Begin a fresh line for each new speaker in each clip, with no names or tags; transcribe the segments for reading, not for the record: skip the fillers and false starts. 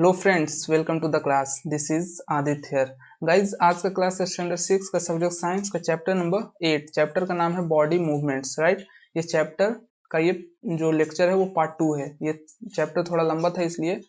Hello friends, welcome to the class. This is Aditya here. Guys, आज का class है standard 6 का सब्जेक्ट साइंस का चैप्टर नंबर 8। चैप्टर का नाम है बॉडी मूवमेंट्स, राइट। ये चैप्टर का ये जो लेक्चर है वो पार्ट 2 है। ये चैप्टर थोड़ा लंबा था इसलिए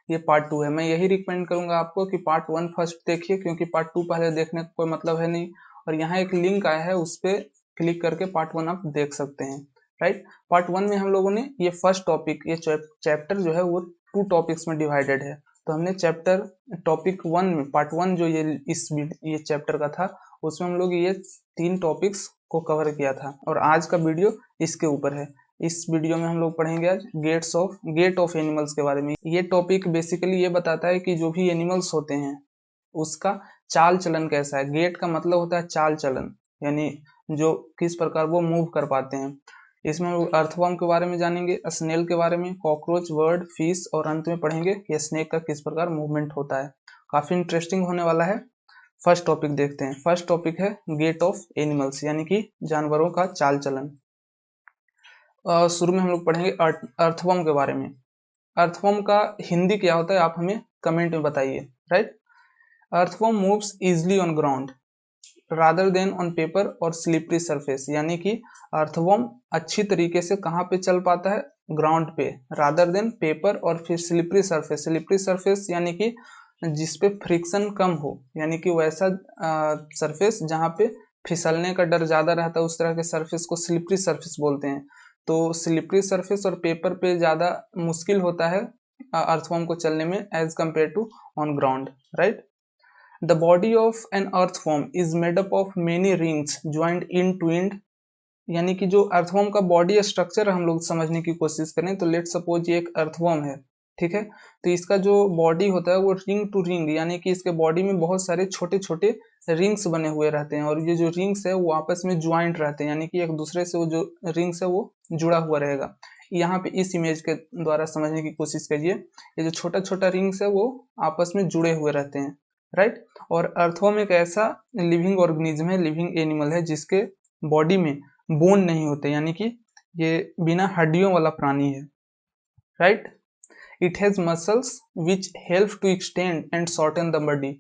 ये पार्ट 2 है। मैं यही रिकमेंड करूंगा आपको कि पार्ट 1 फर्स्ट देखिए, क्योंकि पार्ट 2 पहले देखने का कोई मतलब है नहीं। और यहाँ एक लिंक आया है, उस पर क्लिक करके पार्ट 1 आप देख सकते हैं, राइट। पार्ट 1 में हम लोगों ने ये फर्स्ट टॉपिक, ये चैप्टर जो है वो 2 टॉपिक्स में डिवाइडेड है। तो हमने चैप्टर टॉपिक 1 में, पार्ट 1 जो ये चैप्टर का था, उसमें हम लोग ये 3 टॉपिक्स को कवर किया था। और आज का वीडियो इसके ऊपर है। इस वीडियो में हम लोग पढ़ेंगे आज गेट ऑफ एनिमल्स के बारे में। ये टॉपिक बेसिकली ये बताता है कि जो भी एनिमल्स होते हैं उसका चाल चलन कैसा है। गेट का मतलब होता है चाल चलन, यानी जो किस प्रकार वो मूव कर पाते हैं। इसमें हम अर्थवर्म के बारे में जानेंगे, स्नेल के बारे में, कॉकरोच, बर्ड, फिश, और अंत में पढ़ेंगे कि स्नेक का किस प्रकार मूवमेंट होता है। काफी इंटरेस्टिंग होने वाला है। फर्स्ट टॉपिक देखते हैं। फर्स्ट टॉपिक है गेट ऑफ एनिमल्स, यानी कि जानवरों का चाल चलन। शुरू में हम लोग पढ़ेंगे अर्थवर्म के बारे में। अर्थवर्म का हिंदी क्या होता है, आप हमें कमेंट में बताइए, right. Earthworm moves easily on ground rather than on paper और स्लिपरी सरफेस, यानी कि अर्थवर्म अच्छी तरीके से कहाँ पे चल पाता है, ग्राउंड पे, रादर देन पेपर और फिर स्लिपरी सरफेस। स्लिपरी सरफेस यानी कि जिसपे फ्रिक्शन कम हो, यानी कि वैसा सरफेस जहाँ पे फिसलने का डर ज्यादा रहता है, उस तरह के सरफेस को स्लिपरी सरफेस बोलते हैं। तो स्लिपरी सरफेस और पेपर पे ज्यादा मुश्किल होता है अर्थवर्म को चलने में as compare to on ground, right. The body of an earthworm is made up of many rings joined end to end, यानी कि जो अर्थवर्म का बॉडी स्ट्रक्चर हम लोग समझने की कोशिश करें तो लेट सपोज ये एक अर्थवर्म है, ठीक है। तो इसका जो बॉडी होता है वो रिंग टू रिंग, यानी कि इसके बॉडी में बहुत सारे छोटे छोटे रिंग्स बने हुए रहते हैं, और ये जो रिंग्स है वो आपस में ज्वाइंट रहते हैं, यानी कि एक दूसरे से वो जो रिंग्स है वो जुड़ा हुआ रहेगा। यहाँ पे इस इमेज के द्वारा समझने की कोशिश करिए। ये जो छोटा छोटा रिंग्स है वो आपस में जुड़े हुए रहते हैं, राइट। और अर्थवर्म एक ऐसा लिविंग ऑर्गेनिज्म है, लिविंग एनिमल है, जिसके बॉडी में बोन नहीं होते, यानी कि ये बिना हड्डियों वाला प्राणी है, right. It has muscles which help to extend and shorten the body.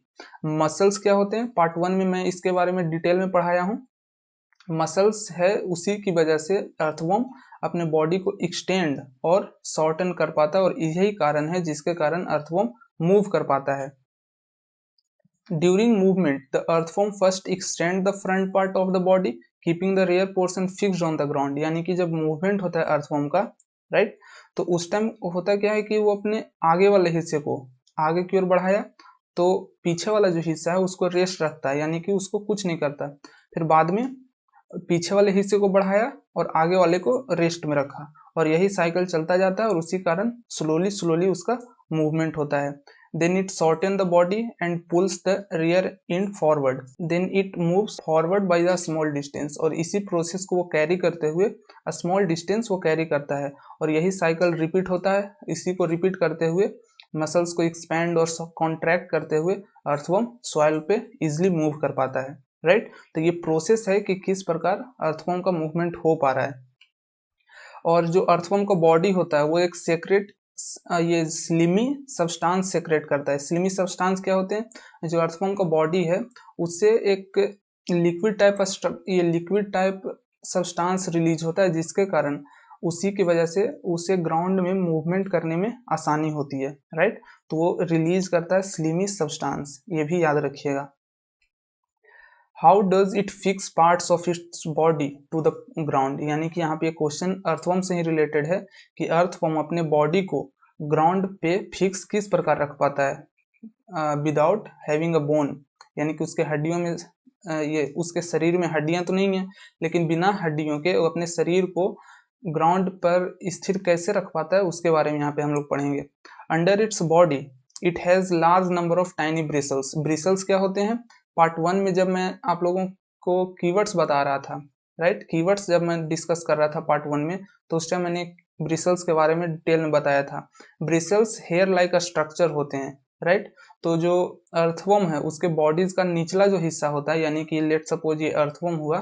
Muscles क्या होते हैं, पार्ट 1 में मैं इसके बारे में डिटेल में पढ़ाया हूँ। मसल्स है, उसी की वजह से अर्थवर्म अपने बॉडी को एक्सटेंड और शॉर्टन कर पाता है, और यही कारण है जिसके कारण अर्थवर्म मूव कर पाता है। During movement, the earthworm first extend the front part of the body, keeping the rear portion fixed on the ground. यानी कि जब मूवमेंट होता है अर्थवर्म का, राइट, तो उस टाइम होता क्या है कि वो अपने आगे वाले हिस्से को आगे की ओर बढ़ाया, तो पीछे वाला जो हिस्सा है उसको रेस्ट रखता है, यानी कि उसको कुछ नहीं करता। फिर बाद में पीछे वाले हिस्से को बढ़ाया और आगे वाले को रेस्ट में रखा, और यही साइकिल चलता जाता है, और उसी कारण स्लोली स्लोली उसका मूवमेंट होता है। Then it shortens the body and pulls the rear end forward. Then it moves forward by a small distance. और इसी प्रोसेस को वो कैरी करते हुए स्मॉल डिस्टेंस वो कैरी करता है, और यही साइकिल रिपीट होता है। इसी को रिपीट करते हुए मसल्स को एक्सपैंड और कॉन्ट्रैक्ट करते हुए अर्थवर्म सॉइल पे इजिली मूव कर पाता है, राइट। तो ये प्रोसेस है कि किस प्रकार अर्थवर्म का मूवमेंट हो पा रहा है। और जो अर्थवर्म का बॉडी होता है वो एक सेक्रेट ये स्लिमी सब्सटेंस सेक्रेट करता है। स्लिमी सब्सटेंस क्या होते हैं, जो अर्थवर्म का बॉडी है उससे एक लिक्विड टाइप सब्सटेंस रिलीज होता है, जिसके कारण उसी की वजह से उसे ग्राउंड में मूवमेंट करने में आसानी होती है, राइट। तो वो रिलीज करता है स्लिमी सब्सटेंस, ये भी याद रखिएगा। How does it fix parts of its body to the ground, यानी कि यहाँ पे क्वेश्चन अर्थवर्म से ही रिलेटेड है कि अर्थवर्म अपने बॉडी को ग्राउंड पे फिक्स किस प्रकार रख पाता है विदाउट हैविंग अ बोन, यानी कि उसके हड्डियों में ये उसके शरीर में हड्डियां तो नहीं है, लेकिन बिना हड्डियों के वो अपने शरीर को ग्राउंड पर स्थिर कैसे रख पाता है उसके बारे में यहाँ पे हम लोग पढ़ेंगे। Under its body it has large number of tiny bristles. Bristles क्या होते हैं, पार्ट 1 में जब मैं आप लोगों को कीवर्ड्स बता रहा था, राइट, कीवर्ड्स जब मैं डिस्कस कर रहा था पार्ट 1 में, तो उस टाइम मैंने ब्रिसल्स के बारे में डिटेल में बताया था। Bristles hair like a structure होते हैं, राइट। तो जो अर्थवर्म है उसके बॉडीज का निचला जो हिस्सा होता है, यानी कि लेट सपोज ये अर्थवर्म हुआ,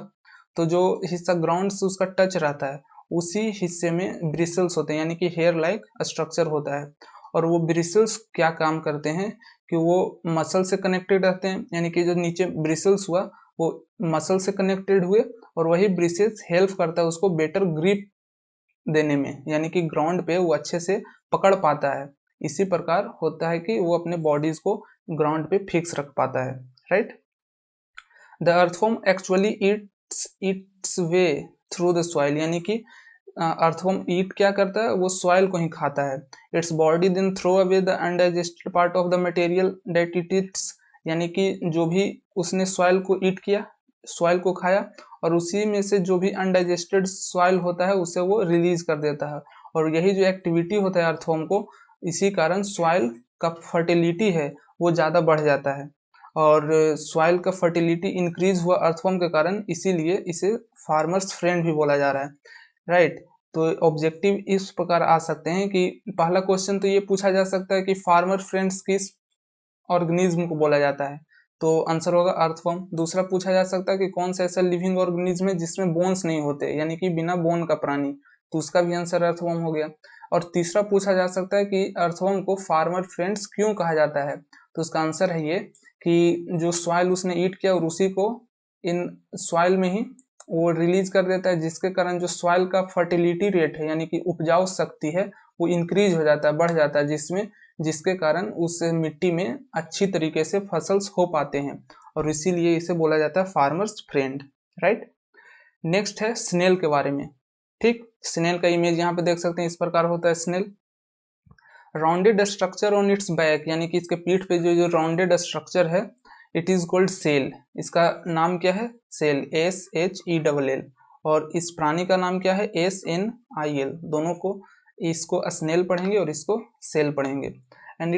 तो जो हिस्सा ग्राउंड से उसका टच रहता है उसी हिस्से में ब्रिसल्स होते हैं, यानी कि हेयर लाइक स्ट्रक्चर होता है। और वो ब्रिसल्स क्या काम करते हैं कि वो मसल से कनेक्टेड रहते हैं, यानी कि जो नीचे ब्रिसल्स हुआ वो मसल से कनेक्टेड हुए, और वही ब्रिसल्स हेल्प करता है उसको बेटर ग्रिप देने में, यानी कि ग्राउंड पे वो अच्छे से पकड़ पाता है। इसी प्रकार होता है कि वो अपने बॉडीज को ग्राउंड पे फिक्स रख पाता है, right. The earthworm actually Yeats way through the soil, यानी कि अर्थवॉर्म ईट क्या करता है, वो सॉइल को ही खाता है। Its body then throw away the undigested part of the material that it eats, यानी कि जो भी उसने सॉइल को ईट किया, सॉइल को खाया, और उसी में से जो भी अनडाइजेस्टेड सॉइल होता है उसे वो रिलीज कर देता है। और यही जो एक्टिविटी होता है अर्थवॉर्म को, इसी कारण सॉइल का फर्टिलिटी है वो ज़्यादा बढ़ जाता है, और सॉइल का फर्टिलिटी इंक्रीज हुआ अर्थवॉर्म के कारण, इसीलिए इसे फार्मर्स फ्रेंड भी बोला जा रहा है, राइट। तो ऑब्जेक्टिव इस प्रकार आ सकते हैं कि पहला क्वेश्चन तो ये पूछा जा सकता है कि फार्मर फ्रेंड्स किस ऑर्गेनिज्म को बोला जाता है, तो आंसर होगा अर्थवॉर्म। दूसरा पूछा जा सकता है कि कौन सा ऐसा लिविंग ऑर्गेनिज्म है जिसमें बोन्स नहीं होते, यानी कि बिना बोन का प्राणी, तो उसका भी आंसर अर्थवॉर्म हो गया। और तीसरा पूछा जा सकता है कि अर्थवॉर्म को फार्मर फ्रेंड्स क्यों कहा जाता है, तो उसका आंसर है ये कि जो सॉइल उसने ईट किया और उसी को इन सॉइल में ही वो रिलीज कर देता है, जिसके कारण जो सॉइल का फर्टिलिटी रेट है, यानी कि उपजाऊ शक्ति है, वो इंक्रीज हो जाता है, बढ़ जाता है, जिसके कारण उस मिट्टी में अच्छी तरीके से फसल्स हो पाते हैं, और इसीलिए इसे बोला जाता है फार्मर्स फ्रेंड, राइट। नेक्स्ट है स्नेल के बारे में, ठीक। स्नेल का इमेज यहाँ पे देख सकते हैं, इस प्रकार होता है snail. Rounded structure on its back, यानी कि इसके पीठ पे जो जो राउंडेड स्ट्रक्चर है, इट इज कॉल्ड सेल। इसका नाम क्या है, सेल, SHELL। और इस प्राणी का नाम क्या है, SNIL। दोनों को, इसको स्नेल पढ़ेंगे और इसको सेल पढ़ेंगे। And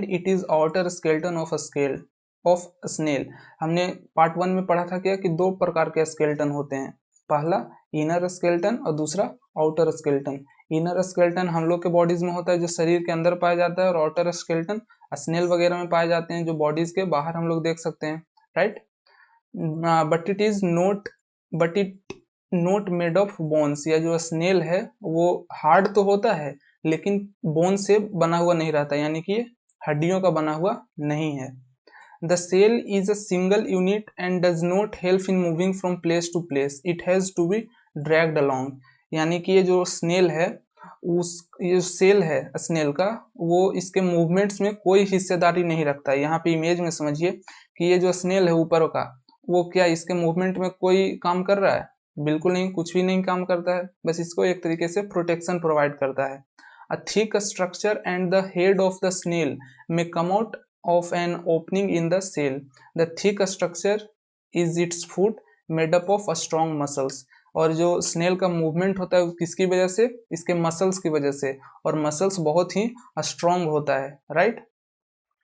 it is outer skeleton of snail. हमने पार्ट 1 में पढ़ा था क्या कि दो प्रकार के स्केलेटन होते हैं, पहला इनर स्केलेटन और दूसरा आउटर स्केलेटन। इनर स्केलेटन हम लोग के बॉडीज में होता है जो शरीर के अंदर पाया जाता है, और आउटर स्केलेटन स्नेल वगैरह में पाए जाते हैं जो बॉडीज के बाहर हम लोग देख सकते हैं, right. But it note made of bones, या जो स्नेल है वो हार्ड तो होता है लेकिन बोन से बना हुआ नहीं रहता, यानी कि हड्डियों का बना हुआ नहीं है। The shell is a single unit and does not help in moving from place to place, it has to be dragged along, यानी कि ये जो स्नेल है, ये सेल है स्नेल का, वो इसके मूवमेंट्स में कोई हिस्सेदारी नहीं रखता है। यहाँ पे इमेज में समझिए कि ये जो स्नेल है ऊपर का, वो क्या इसके मूवमेंट में कोई काम कर रहा है, बिल्कुल नहीं, कुछ भी नहीं काम करता है, बस इसको एक तरीके से प्रोटेक्शन प्रोवाइड करता है। A thick structure and the head of the snail may come out of an opening in the cell. The thick structure is its foot made up of strong muscles. और जो snail का movement होता है किसकी वजह से, इसके muscles की वजह से, और मसल्स बहुत ही स्ट्रॉन्ग होता है, राइट।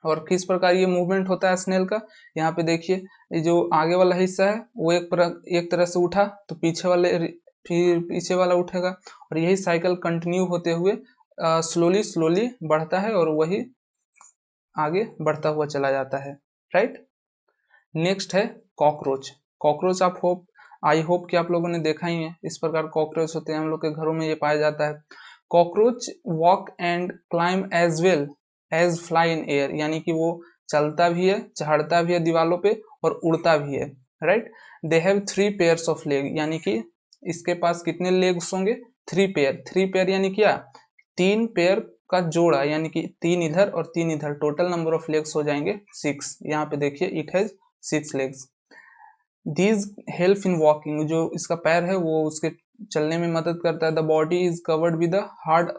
और किस प्रकार ये मूवमेंट होता है स्नेल का, यहाँ पे देखिए, ये जो आगे वाला हिस्सा है वो एक तरह से उठा तो फिर पीछे वाला उठेगा, और यही साइकिल कंटिन्यू होते हुए स्लोली बढ़ता है और वही आगे बढ़ता हुआ चला जाता है, राइट। नेक्स्ट है कॉकरोच। कॉकरोच आई होप कि आप लोगों ने देखा ही है, इस प्रकार कॉकरोच होते हैं, हम लोग के घरों में ये पाया जाता है। Cockroach walk and climb as well as fly in air, यानी कि वो चलता भी है, चढ़ता भी है दीवालों पे और उड़ता भी है, right. They have 3 pairs of leg, यानी कि इसके पास कितने लेग्स होंगे, 3 पेयर यानी क्या, 3 पेयर का जोड़ा, यानी कि 3 इधर और 3 इधर, टोटल नंबर ऑफ लेग्स हो जाएंगे 6। यहाँ पे देखिए it has 6 legs. These help in walking, जो इसका पैर है वो उसके चलने में मदद करता है। The body is covered with the hard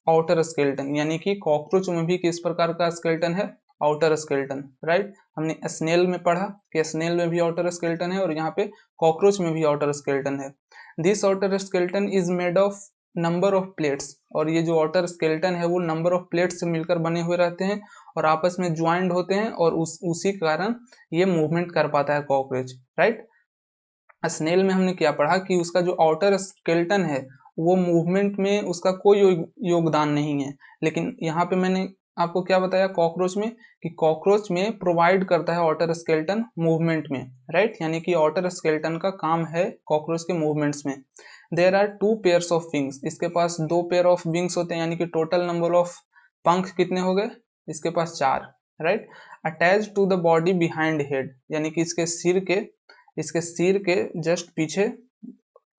outer skeleton, यानी कि कॉकरोच में भी किस प्रकार का स्केलेटन है, आउटर स्केलेटन, राइट। हमने स्नेल में पढ़ा कि स्नेल में भी आउटर स्केलेटन है, और यहाँ पे कॉकरोच में भी आउटर स्केलेटन है। This outer skeleton is made of number of plates, और ये जो आउटर स्केलेटन है वो नंबर ऑफ प्लेट्स से मिलकर बने हुए रहते हैं और आपस में ज्वाइंट होते हैं, और उसी कारण ये मूवमेंट कर पाता है कॉकरोच, राइट। स्नेल में हमने क्या पढ़ा कि उसका जो आउटर स्केलेटन है वो मूवमेंट में उसका कोई योगदान नहीं है, लेकिन यहाँ पे मैंने आपको क्या बताया कॉकरोच में, कि कॉकरोच में प्रोवाइड करता है आउटर स्केलेटन मूवमेंट में, राइट, यानी कि आउटर स्केलेटन का काम है कॉकरोच के मूवमेंट्स में। There are 2 pairs of wings, इसके पास 2 पेयर ऑफ विंग्स होते हैं, यानी कि टोटल नंबर ऑफ पंख कितने हो गए, इसके पास 4, right. Attach to the body behind head, यानी कि इसके सिर के जस्ट पीछे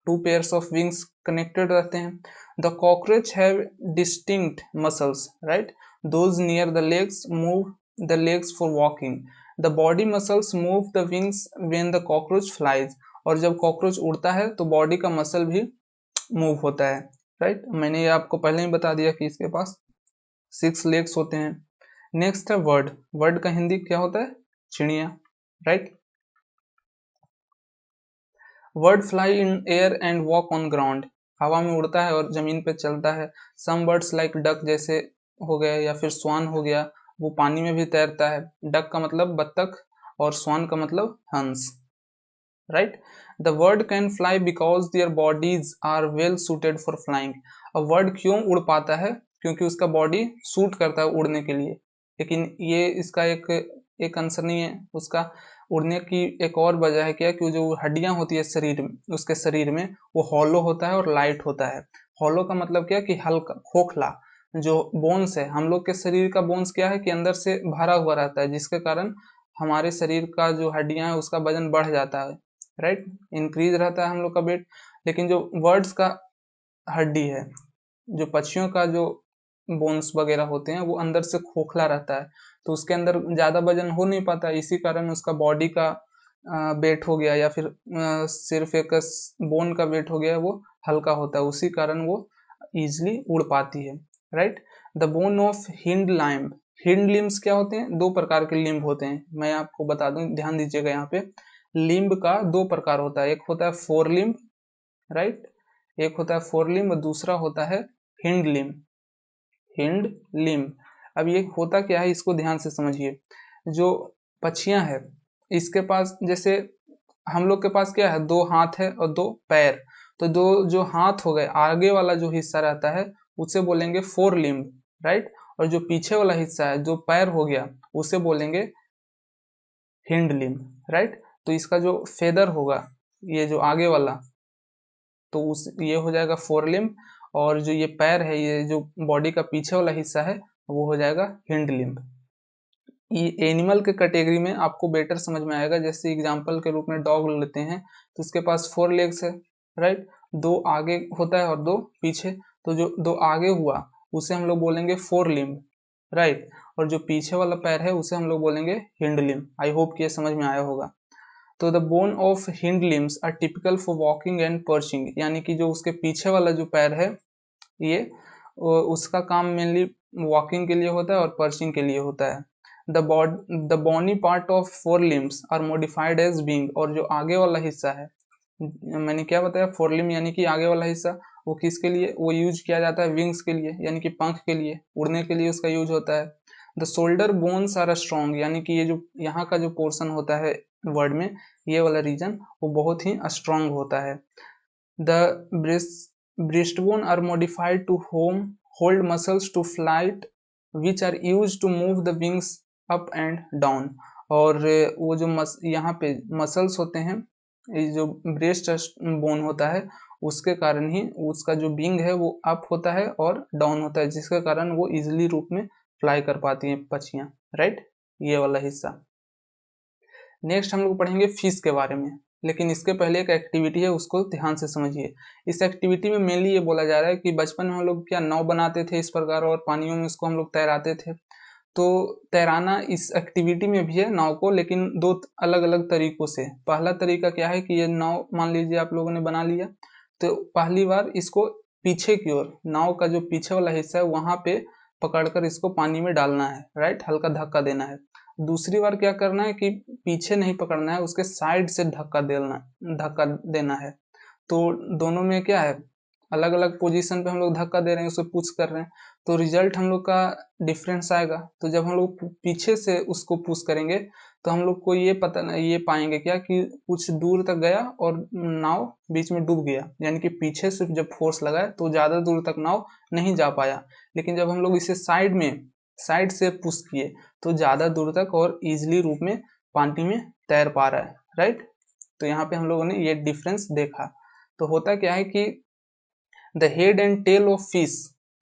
2 पेयर्स ऑफ विंग्स कनेक्टेड रहते हैं। The cockroach have distinct muscles, right, those near the legs move the legs for walking. The body muscles move the wings when the cockroach flies, और जब कॉकरोच उड़ता है तो body का muscle भी move होता है, राइट। मैंने ये आपको पहले ही बता दिया कि इसके पास 6 लेग्स होते हैं। नेक्स्ट है वर्ड का हिंदी क्या होता है, चिड़िया, right. Word fly in air and walk on ground, हवा में उड़ता है और जमीन पे चलता है। सम बर्ड्स लाइक डक जैसे हो गया, या फिर स्वान हो गया, वो पानी में भी तैरता है। डक का मतलब बत्तख और स्वान का मतलब हंस, right. The bird can fly because their bodies are well suited for flying. अब वर्ड क्यों उड़ पाता है, क्योंकि उसका बॉडी सूट करता है उड़ने के लिए। लेकिन ये इसका एक आंसर नहीं है, उसका उड़ने की एक और वजह है क्या, कि जो हड्डियां होती है शरीर में, उसके शरीर में, वो हॉलो होता है और लाइट होता है। हॉलो का मतलब क्या, कि हल्का, खोखला। जो बोन्स है, हम लोग के शरीर का बोन्स क्या है, कि अंदर से भरा हुआ रहता है, जिसके कारण हमारे शरीर का जो हड्डियां है उसका वजन बढ़ जाता है, राइट, इंक्रीज रहता है हम लोग का वेट। लेकिन जो वर्ड्स का हड्डी है, जो पक्षियों का जो बोन्स वगैरह होते हैं, वो अंदर से खोखला रहता है, तो उसके अंदर ज्यादा वजन हो नहीं पाता, इसी कारण उसका बॉडी का वेट हो गया, या फिर सिर्फ एक बोन का वेट हो गया, वो हल्का होता है, उसी कारण वो इजिली उड़ पाती है, right. The bone of hind limb, hind limbs क्या होते हैं, 2 प्रकार के लिम्ब होते हैं, मैं आपको बता दूं, ध्यान दीजिएगा यहाँ पे। लिम्ब का 2 प्रकार होता है, एक होता है फोर लिम्ब, राइट, एक होता है फोर लिम्ब और दूसरा होता है हिंड लिम्ब, हिंड लिम्ब। अब ये होता क्या है, इसको ध्यान से समझिए। जो पक्षियां है, इसके पास, जैसे हम लोग के पास क्या है, 2 हाथ है और 2 पैर, तो दो जो हाथ हो गए, आगे वाला जो हिस्सा रहता है उसे बोलेंगे फोर लिम्ब, राइट, और जो पीछे वाला हिस्सा है, जो पैर हो गया, उसे बोलेंगे हिंड लिम्ब, राइट। तो इसका जो फेदर होगा, ये जो आगे वाला, तो उस ये हो जाएगा फोर लिम्ब, और जो ये पैर है, ये जो बॉडी का पीछे वाला हिस्सा है, वो हो जाएगा हिंड लिम्ब। ये एनिमल के कैटेगरी में आपको बेटर समझ में आएगा, जैसे एग्जांपल के रूप में डॉग लेते हैं, तो उसके पास 4 लेग्स है, राइट, 2 आगे होता है और 2 पीछे, तो जो 2 आगे हुआ उसे हम लोग बोलेंगे फोर लिम्ब, राइट, और जो पीछे वाला पैर है उसे हम लोग बोलेंगे हिंड लिम्ब। आई होप कि ये समझ में आया होगा। तो the bone of hind limbs are typical for walking and perching, यानी कि जो उसके पीछे वाला जो पैर है, ये उसका काम मेनली वॉकिंग के लिए होता है और पर्चिंग के लिए होता है। The bony part of fore limbs are modified as wing, और जो आगे वाला हिस्सा है, मैंने क्या बताया, फोर लिम्ब यानी कि आगे वाला हिस्सा, वो किसके लिए वो यूज किया जाता है, विंग्स के लिए, यानी कि पंख के लिए, उड़ने के लिए उसका यूज होता है। The shoulder bones are strong, यानी कि ये जो यहाँ का जो पोर्शन होता है वर्ड में, ये वाला रीजन वो बहुत ही स्ट्रॉन्ग होता है। The breastbone are modified to hold muscles to flight which are use to move the wings up and down, और वो जो यहाँ पे मसल्स होते हैं, ये जो ब्रेस्ट बोन होता है, उसके कारण ही उसका जो विंग है वो अप होता है और डाउन होता है, जिसके कारण वो इजिली रूप में फ्लाई कर पाती हैं पक्षियां, राइट, ये वाला हिस्सा। नेक्स्ट हम लोग पढ़ेंगे फिश के बारे में, लेकिन इसके पहले एक एक्टिविटी है, उसको ध्यान से समझिए। इस एक्टिविटी में मेनली ये बोला जा रहा है कि बचपन में हम लोग क्या नाव बनाते थे इस प्रकार, और पानियों में उसको हम लोग तैराते थे। तो तैराना इस एक्टिविटी में भी है नाव को, लेकिन 2 अलग अलग तरीकों से। पहला तरीका क्या है कि ये नाव मान लीजिए आप लोगों ने बना लिया, तो पहली बार इसको पीछे की ओर, नाव का जो पीछे वाला हिस्सा है वहां पे पकड़कर इसको पानी में डालना है, राइट, हल्का धक्का देना है। दूसरी बार क्या करना है कि पीछे नहीं पकड़ना है, उसके साइड से धक्का देना है। तो दोनों में क्या है, अलग अलग पोजीशन पे हम लोग धक्का दे रहे हैं, उसे पुश कर रहे हैं, तो रिजल्ट हम लोग का डिफरेंस आएगा। तो जब हम लोग पीछे से उसको पुश करेंगे, तो हम लोग को ये पाएंगे क्या, कि कुछ दूर तक गया और नाव बीच में डूब गया, यानी कि पीछे से जब फोर्स लगा तो ज्यादा दूर तक नाव नहीं जा पाया। लेकिन जब हम लोग इसे साइड से पुश किए, तो ज्यादा दूर तक और इजिली रूप में पानी में तैर पा रहा है, राइट। तो यहाँ पे हम लोगों ने ये डिफरेंस देखा। तो होता क्या है कि the head and tail of fish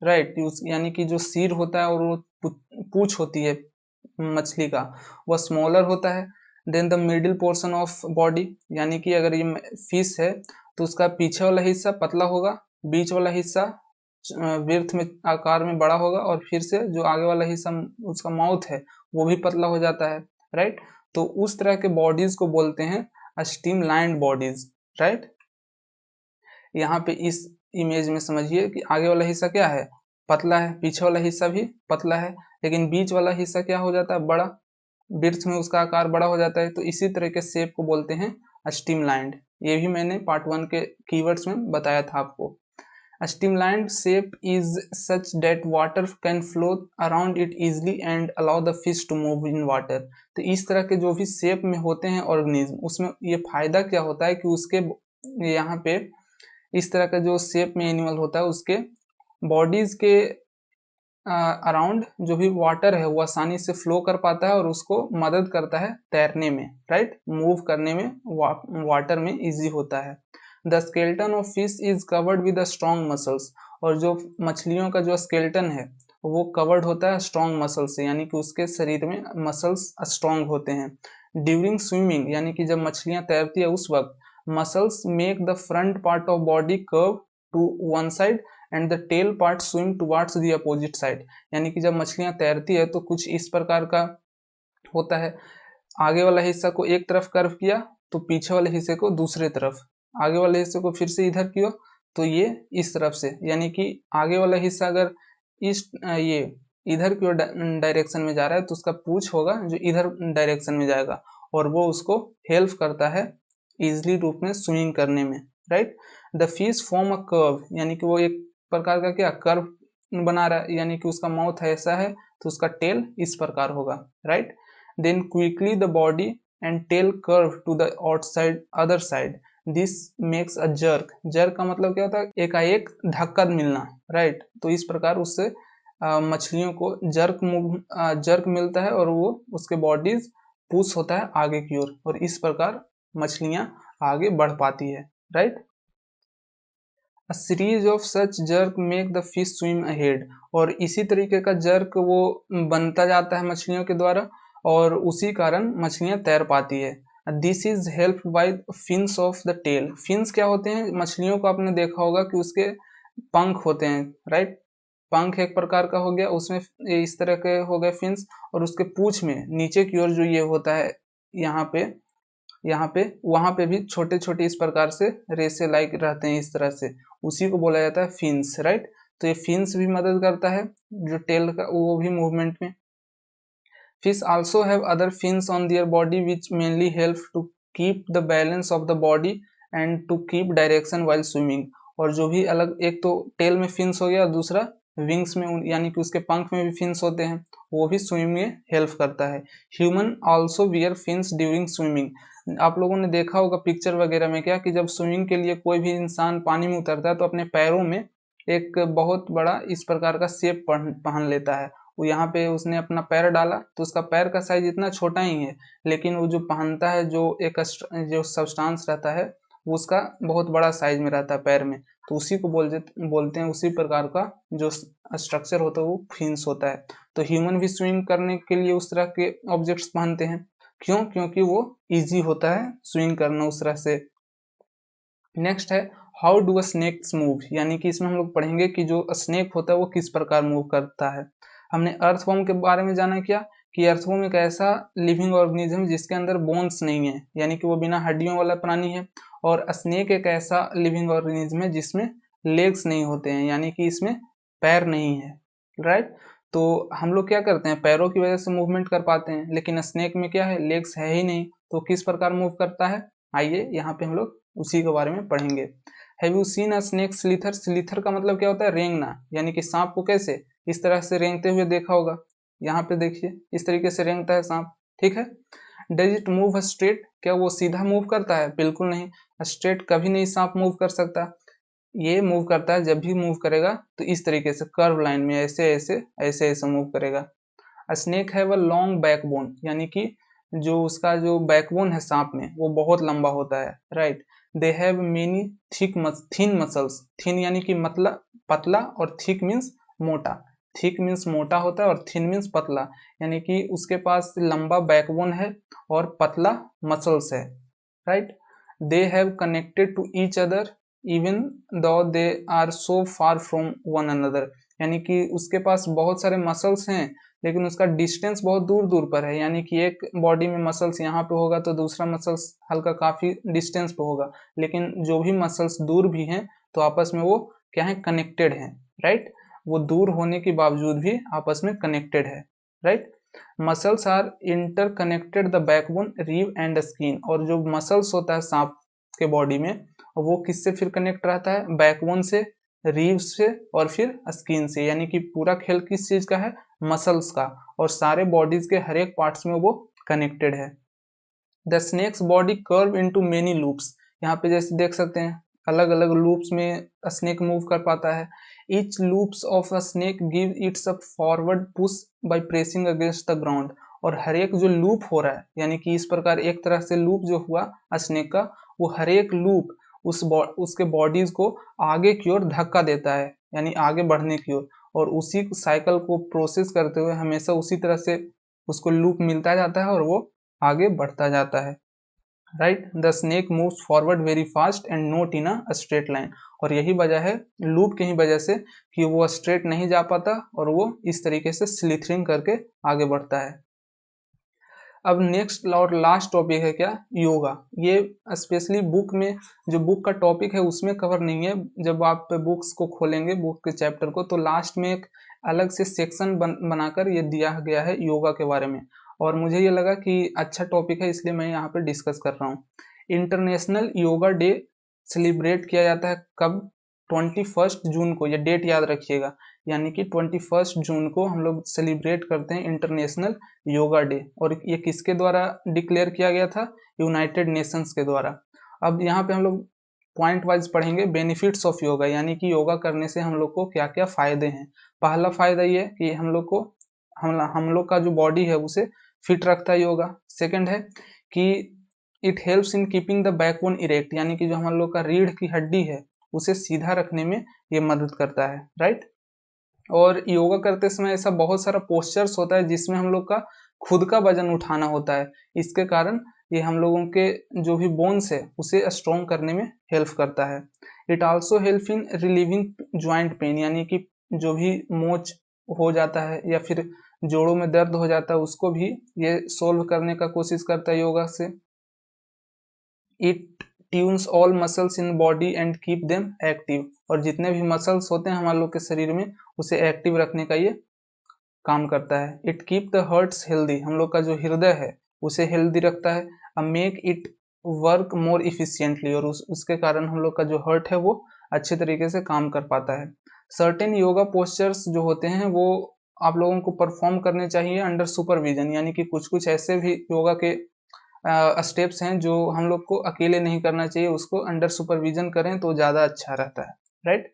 right, यानी कि जो सिर होता है और वो पूंछ होती है मछली का, वह स्मॉलर होता है than the middle portion of body, यानी कि अगर ये फिश है तो उसका पीछे वाला हिस्सा पतला होगा, बीच वाला हिस्सा विड्थ में आकार में बड़ा होगा, और फिर से जो आगे वाला हिस्सा उसका माउथ है वो भी पतला हो जाता है, राइट। तो उस तरह के बॉडीज को बोलते हैं स्ट्रीमलाइंड बॉडीज, राइट। यहाँ पे इस इमेज में समझिए कि आगे वाला हिस्सा क्या है, पतला है, पीछे वाला हिस्सा भी पतला है, लेकिन बीच वाला हिस्सा क्या हो जाता है, बड़ा, बिर्थ में उसका आकार बड़ा हो जाता है। तो इसी तरह के शेप को बोलते हैं स्ट्रीमलाइंड। ये भी मैंने पार्ट 1 के कीवर्ड्स में बताया था आपको। Streamlined shape is such that water can flow around it easily and allow the fish to move in water. तो इस तरह के जो भी शेप में होते हैं ऑर्गेनिज्म, उसमें ये फायदा क्या होता है कि उसके यहाँ पे इस तरह का जो शेप में एनिमल होता है उसके बॉडीज के अराउंड जो भी वाटर है वो आसानी से फ्लो कर पाता है और उसको मदद करता है तैरने में, राइट, मूव करने में, वाटर में इजी होता है। The skeleton of fish is covered with strong muscles, और जो मछलियों का जो स्केलेटन है वो कवर्ड होता है स्ट्रॉन्ग मसल से, यानी कि उसके शरीर में मसल्स स्ट्रॉन्ग होते हैं। ड्यूरिंग स्विमिंग, यानी कि जब मछलियां तैरती है उस वक्त muscles make the front part of body curve to one side and the tail part swim towards the opposite side, यानी कि जब मछलियां तैरती है तो कुछ इस प्रकार का होता है, आगे वाला हिस्सा को एक तरफ कर्व किया तो पीछे वाले हिस्से को दूसरे तरफ, आगे वाले हिस्से को फिर से इधर किया तो ये इस तरफ से, यानी कि आगे वाला हिस्सा अगर इस ये इधर की डायरेक्शन में जा रहा है तो उसका पूंछ होगा जो इधर डायरेक्शन में जाएगा, और वो उसको हेल्प करता है इजिली रूप में स्विमिंग करने में, right. The fish form a curve, यानी कि वो एक प्रकार का क्या कर्व बना रहा है, यानी कि उसका माउथ ऐसा है तो उसका टेल इस प्रकार होगा, right. Then quickly the body and tail curve to the outside other side, this makes a jerk. Jerk का मतलब क्या होता है, एकाएक धक्का मिलना, राइट। तो इस प्रकार उससे मछलियों को जर्क मिलता है और वो उसके बॉडीज पुश होता है आगे की ओर, और इस प्रकार मछलियां आगे बढ़ पाती है, right. A series of such jerk make the fish swim ahead, और इसी तरीके का जर्क वो बनता जाता है मछलियों के द्वारा और उसी कारण मछलियां तैर पाती है। This is help by fins of the tail. Fins क्या होते हैं, मछलियों को आपने देखा होगा कि उसके पंख होते हैं, राइट। पंख एक प्रकार का हो गया, उसमें इस तरह के हो गए फिन्स, और उसके पूंछ में नीचे की ओर जो ये होता है यहाँ पे वहां पे भी छोटे छोटे इस प्रकार से रेसे लाइक रहते हैं इस तरह से, उसी को बोला जाता है फिन्स, राइट। तो ये फिन्स भी मदद करता है जो टेल का वो भी मूवमेंट में। Fish also have other fins on their body which mainly help to keep the balance of the body and to keep direction while swimming. और जो भी अलग, एक तो टेल में फिन्स हो गया और दूसरा विंग्स में, यानी कि उसके पंख में भी फिन्स होते हैं, वो भी स्विमिंग में हेल्प करता है। Human also wear fins during swimming. आप लोगों ने देखा होगा पिक्चर वगैरह में क्या कि जब स्विमिंग के लिए कोई भी इंसान पानी में उतरता है तो अपने पैरों में एक बहुत बड़ा इस प्रकार का शेप पहन लेता है। वो यहाँ पे उसने अपना पैर डाला तो उसका पैर का साइज इतना छोटा ही है, लेकिन वो जो पहनता है जो एक जो सब्सटेंस रहता है वो उसका बहुत बड़ा साइज में रहता है पैर में, तो उसी को बोलते हैं, उसी प्रकार का जो स्ट्रक्चर होता है वो फिन्स होता है। तो ह्यूमन भी स्विम करने के लिए उस तरह के ऑब्जेक्ट्स पहनते हैं, क्यों, क्योंकि वो इजी होता है स्विम करना उस तरह से। नेक्स्ट है how do a snakes move, यानी कि इसमें हम लोग पढ़ेंगे कि जो स्नेक होता है वो किस प्रकार मूव करता है। हमने अर्थवॉर्म के बारे में जाना क्या कि अर्थवॉर्म एक ऐसा लिविंग ऑर्गेनिज्म जिसके अंदर बोन्स नहीं है, यानी कि वो बिना हड्डियों वाला प्राणी है, और स्नेक एक ऐसा लिविंग ऑर्गेनिज्म है जिसमें लेग्स नहीं होते हैं, यानी कि इसमें पैर नहीं है, राइट। तो हम लोग क्या करते हैं, पैरों की वजह से मूवमेंट कर पाते हैं, लेकिन स्नेक में क्या है, लेग्स है ही नहीं, तो किस प्रकार मूव करता है, आइए यहाँ पे हम लोग उसी के बारे में पढ़ेंगे। Have you seen a snake slither? Slither का मतलब क्या होता है, रेंगना, यानी कि सांप को कैसे इस तरह से रेंगते हुए देखा होगा, यहाँ पे देखिए इस तरीके से रेंगता है सांप, ठीक है। Does it move straight? क्या वो सीधा मूव करता है? बिल्कुल नहीं, स्ट्रेट कभी नहीं सांप मूव कर सकता। ये मूव करता है, जब भी मूव करेगा तो इस तरीके से कर्व लाइन में ऐसे ऐसे ऐसे ऐसे मूव करेगा। Snake have a long backbone, यानी कि जो उसका जो बैकबोन है सांप में वो बहुत लंबा होता है, right. They have many thin muscles, thin यानी कि मतलब पतला, और थिक मीन्स मोटा, थिक मीन्स मोटा होता है और थिन मीन्स पतला, यानी कि उसके पास लंबा बैकबोन है और पतला मसल्स है, right. They have connected to each other even though they are so far from one another, यानी कि उसके पास बहुत सारे मसल्स हैं लेकिन उसका डिस्टेंस बहुत दूर दूर पर है, यानी कि एक बॉडी में मसल्स यहाँ पे होगा तो दूसरा मसल्स हल्का काफी डिस्टेंस पे होगा, लेकिन जो भी मसल्स दूर भी हैं तो आपस में वो क्या है, कनेक्टेड हैं, राइट। वो दूर होने के बावजूद भी आपस में कनेक्टेड है, right. Muscles are interconnected the backbone rib and skin, और जो मसल्स होता है सांप के बॉडी में वो किससे फिर कनेक्ट रहता है, बैकबोन से, रीव से और फिर स्किन से, यानी कि पूरा खेल किस चीज का है, मसल्स का, और सारे बॉडीज के हर एक पार्ट्स में वो कनेक्टेड है। The snake's body curve into many loops, यहाँ पे जैसे देख सकते हैं अलग अलग लूप्स में स्नेक मूव कर पाता है। Each loops of a snake give it's a forward push by pressing against the ground, और हर एक जो लूप हो रहा है, यानी कि इस प्रकार एक तरह से लूप जो हुआ स्नेक का, वो हर एक लूप उसके बॉडीज को आगे की ओर धक्का देता है, यानी आगे बढ़ने की ओर, और उसी साइकिल को प्रोसेस करते हुए हमेशा उसी तरह से उसको लूप मिलता जाता है और वो आगे बढ़ता जाता है, right. The snake moves forward very fast and not in a straight line, और यही वजह है लूप की ही वजह से कि वो स्ट्रेट नहीं जा पाता और वो इस तरीके से स्लिथरिंग करके आगे बढ़ता है। अब नेक्स्ट और लास्ट टॉपिक है क्या, योगा। ये स्पेशली बुक में, जो बुक का टॉपिक है उसमें कवर नहीं है, जब आप बुक्स को खोलेंगे बुक के चैप्टर को तो लास्ट में एक अलग से सेक्शन बनाकर ये दिया गया है योगा के बारे में, और मुझे ये लगा कि अच्छा टॉपिक है इसलिए मैं यहाँ पे डिस्कस कर रहा हूँ। इंटरनेशनल योगा डे सेलिब्रेट किया जाता है कब, 21 जून को, ये डेट याद रखिएगा, यानी कि 21 जून को हम लोग सेलिब्रेट करते हैं इंटरनेशनल योगा डे, और ये किसके द्वारा डिक्लेयर किया गया था, यूनाइटेड नेशंस के द्वारा। अब यहाँ पे हम लोग पॉइंट वाइज पढ़ेंगे बेनिफिट्स ऑफ योगा, यानी कि योगा करने से हम लोग को क्या क्या फायदे हैं। पहला फायदा ये कि हम लोग का जो बॉडी है उसे फिट रखता है योगा। सेकंड है कि it helps in keeping the backbone erect, यानी कि जो हम लोग का रीढ़ की हड्डी है उसे सीधा रखने में ये मदद करता है, राइट। और योगा करते समय ऐसा बहुत सारा पोस्चर्स होता है जिसमें हम लोग का खुद का वजन उठाना होता है, इसके कारण ये हम लोगों के जो भी बोन्स है उसे स्ट्रॉन्ग करने में हेल्प करता है। It also help in relieving joint pain, यानी कि जो भी मोच हो जाता है या फिर जोड़ों में दर्द हो जाता है उसको भी ये सोल्व करने का कोशिश करता है योगा से। It tunes all muscles in body and keep them active, और जितने भी मसल्स होते हैं हमारे लोग के शरीर में उसे एक्टिव रखने का ये काम करता है। It keep the hearts healthy, हम लोग का जो हृदय है उसे हेल्दी रखता है। Make it work more efficiently, और उसके कारण हम लोग का जो हार्ट है वो अच्छे तरीके से काम कर पाता है। सर्टेन योगा पोस्चर्स जो होते हैं वो आप लोगों को परफॉर्म करने चाहिए अंडर सुपरविजन, यानी कि कुछ कुछ ऐसे भी योगा के स्टेप्स हैं जो हम लोग को अकेले नहीं करना चाहिए, उसको अंडर सुपरविजन करें तो ज़्यादा अच्छा रहता है, राइट।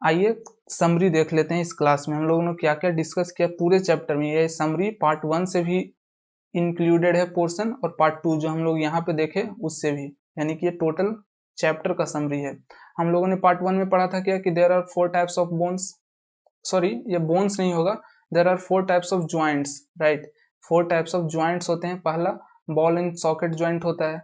आइए समरी देख लेते हैं इस क्लास में हम लोगों ने क्या क्या डिस्कस किया पूरे चैप्टर में। ये समरी पार्ट 1 से भी इंक्लूडेड है पोर्शन, और पार्ट 2 जो हम लोग यहाँ पे देखे उससे भी, यानी कि ये टोटल चैप्टर का समरी है। हम लोगों ने पार्ट 1 में पढ़ा था क्या कि there are 4 types of bones, sorry ये बोन्स नहीं होगा, there are 4 types of joints, right. 4 types of joints होते हैं। पहला बॉल एंड सॉकेट ज्वाइंट होता है,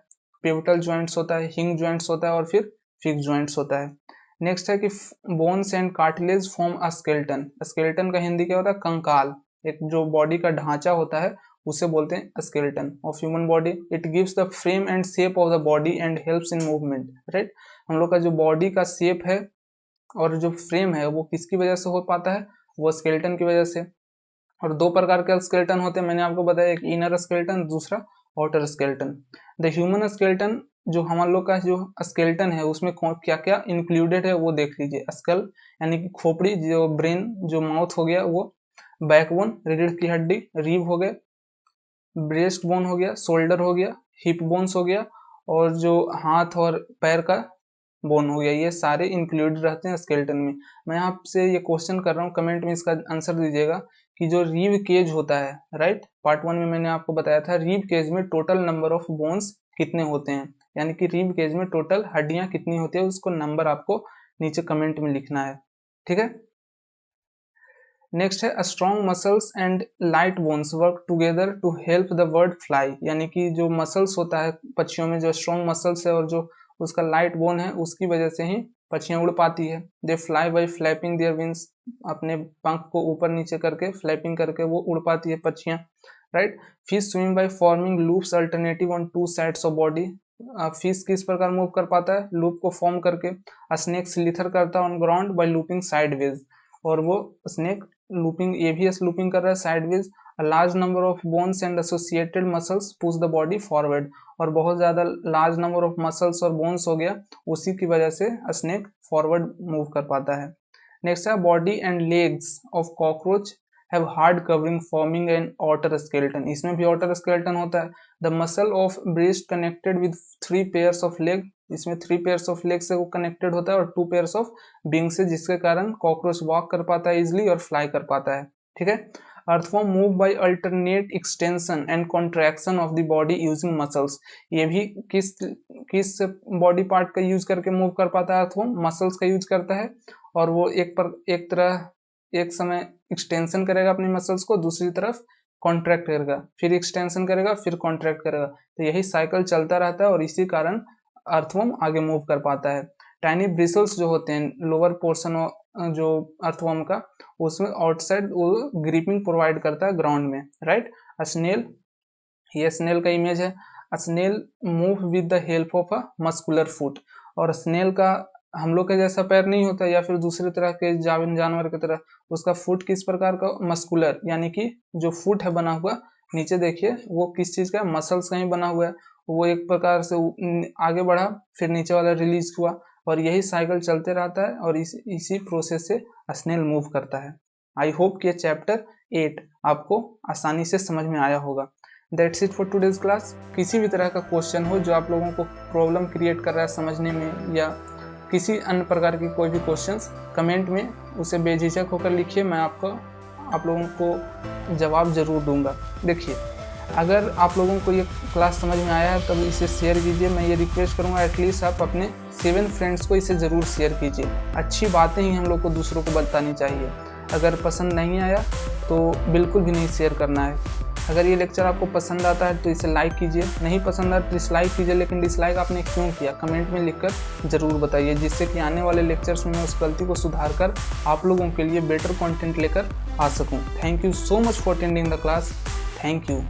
पिवटल ज्वाइंट्स होता है, हिंग ज्वाइंट्स होता है और फिर फिक्स ज्वाइंट्स होता है। नेक्स्ट है कि bones and cartilage form a skeleton. Skeleton का हिंदी क्या होता है, कंकाल, एक जो बॉडी का ढांचा होता है उसे बोलते हैं skeleton of human body. It gives the frame and shape of the body and helps in movement, right. हम लोग का जो बॉडी का शेप है और जो फ्रेम है वो किसकी वजह से हो पाता है, वो स्केलेटन की वजह से। और दो प्रकार के स्केलेटन होते हैं मैंने आपको बताया, एक इनर स्केलेटन, दूसरा outer skeleton. The human skeleton, जो हमारे लोग का जो स्केलेटन है उसमें क्या क्या इंक्लूडेड है वो देख लीजिए। स्कल यानी कि खोपड़ी, जो ब्रेन, जो माउथ हो गया वो, बैकबोन रीढ़ की हड्डी, रीव हो गए, ब्रेस्ट बोन हो गया, शोल्डर हो गया, हिप बोन्स हो गया, और जो हाथ और पैर का बोन हो गया, ये सारे इंक्लूडेड रहते हैं स्केलेटन में। मैं आपसे ये क्वेश्चन कर रहा हूँ, कमेंट में इसका आंसर दीजिएगा कि जो रीव केज होता है, राइट, पार्ट 1 में मैंने आपको बताया था रीव केज में टोटल नंबर ऑफ बोन्स कितने होते हैं, यानी कि रीव केज में टोटल हड्डियां कितनी होती है, उसको नंबर आपको नीचे कमेंट में लिखना है, ठीक है। नेक्स्ट है strong muscles and light bones work together to help the bird fly, यानी कि जो मसल्स होता है पक्षियों में, जो स्ट्रॉन्ग मसल्स है और जो उसका लाइट बोन है, उसकी वजह से ही पक्षियां उड़ पाती है। They fly bye flapping their wings, अपने पंख को ऊपर नीचे करके फ्लैपिंग करके वो उड़ पाती है पक्षियां, right. Fish swim by forming loops alternative on two sides of body, fish किस प्रकार मूव कर पाता है, लूप को फॉर्म करके। स्नेक स्लिथर करता है on ground by looping sideways, और वो स्नेक लूपिंग एवीएस लूपिंग कर रहा है sideways. A large number of bones and associated muscles push the body forward, और बहुत ज्यादा लार्ज नंबर ऑफ मसल्स और बोन्स हो गया, उसी की वजह से स्नेक फॉरवर्ड मूव कर पाता है। नेक्स्ट है body and legs of cockroach have hard covering forming an outer skeleton, इसमें भी ऑटर स्केलेटन होता है। The muscle of breast connected with 3 pairs of leg, इसमें 3 पेयर्स ऑफ लेग से वो कनेक्टेड होता है और 2 पेयर्स ऑफ विंग से, जिसके कारण कॉकरोच वॉक कर पाता है इजिली और फ्लाई कर पाता है, ठीक है। Earthworm move by alternate extension and contraction of the body using muscles, ये भी किस बॉडी पार्ट का यूज करके मूव कर पाता है अर्थवॉर्म, मसल्स का यूज करता है, और वो एक समय एक्सटेंशन करेगा अपनी मसल्स को, दूसरी तरफ कॉन्ट्रैक्ट करेगा, फिर एक्सटेंशन करेगा, फिर कॉन्ट्रैक्ट करेगा, तो यही साइकिल चलता रहता है और इसी कारण अर्थवॉर्म आगे मूव कर पाता है। टाइनी ब्रिसल्स जो होते हैं लोअर पोर्शन जो अर्थवॉर्म का, उसमें आउटसाइड वो ग्रिपिंग प्रोवाइड करता है ग्राउंड में, राइट। स्नेल, ये स्नेल का इमेज है। Snail move with the help of a muscular foot, और स्नेल का हम लोग के जैसा पैर नहीं होता या फिर दूसरे तरह के जानवर की तरह, उसका फुट किस प्रकार का, मस्कुलर, यानी कि जो फुट है बना हुआ, नीचे देखिए वो किस चीज का, मसल्स का ही बना हुआ है, वो एक प्रकार से आगे बढ़ा, फिर नीचे वाला रिलीज हुआ, और यही साइकिल चलते रहता है और इसी प्रोसेस से स्नेल मूव करता है। आई होप कि चैप्टर 8 आपको आसानी से समझ में आया होगा। That's it for today's class. किसी भी तरह का क्वेश्चन हो जो आप लोगों को प्रॉब्लम क्रिएट कर रहा है समझने में, या किसी अन्य प्रकार की कोई भी क्वेश्चंस, कमेंट में उसे बेझिझक होकर लिखिए, मैं आप लोगों को जवाब जरूर दूंगा। देखिए, अगर आप लोगों को ये क्लास समझ में आया है तब इसे शेयर कीजिए। मैं ये रिक्वेस्ट करूंगा एटलीस्ट आप अपने 7 फ्रेंड्स को इसे ज़रूर शेयर कीजिए। अच्छी बातें ही हम लोग को दूसरों को बतानी चाहिए। अगर पसंद नहीं आया तो बिल्कुल भी नहीं शेयर करना है। अगर ये लेक्चर आपको पसंद आता है तो इसे लाइक कीजिए, नहीं पसंद आया तो डिसलाइक कीजिए, लेकिन डिसलाइक आपने क्यों किया कमेंट में लिखकर ज़रूर बताइए, जिससे कि आने वाले लेक्चर्स में मैं उस गलती को सुधार कर आप लोगों के लिए बेटर कंटेंट लेकर आ सकूं। Thank you so much for attending the class. Thank you.